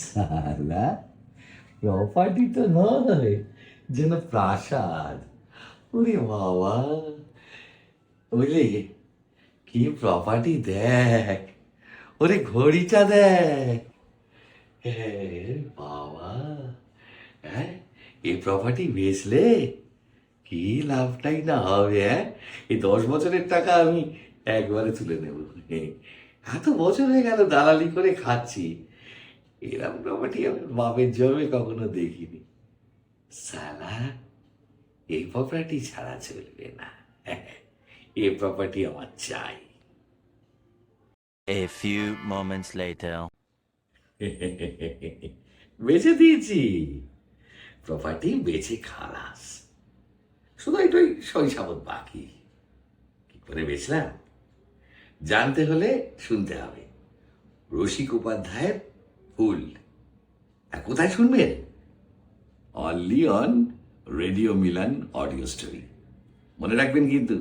সালা, প্রপার্টি তো নয়, যেন প্রাসাদ। ওরে বাবা, বুঝলি কি প্রপার্টি দেখ, ওরে ঘড়িটা দেখ। হ্যাঁ বাবা, হ্যাঁ এই প্রপার্টি বেচলে কি লাভটাই না হবে। হ্যাঁ, এই 10 বছরের টাকা আমি একবারে তুলে নেব। এত বছর হয়ে গেল দালালি করে খাচ্ছি, এরকম প্রপার্টি আমি বাপের জন্মে কখনো দেখিনি। সালা, এই প্রপার্টি ছাড়া চলবে না। এই প্রপার্টি আমার চাই। A few moments later. বেচে দিয়েছি, প্রপার্টি বেচে খালাস। শুধু এটাই সই সাবত বাকি। কি করে বেচলাম জানতে হলে শুনতে হবে রসিক উপাধ্যায়ের ফুল। আর কোথায় শুনবেন? Only on radio Milan audio story. মনে রাখবেন কিন্তু।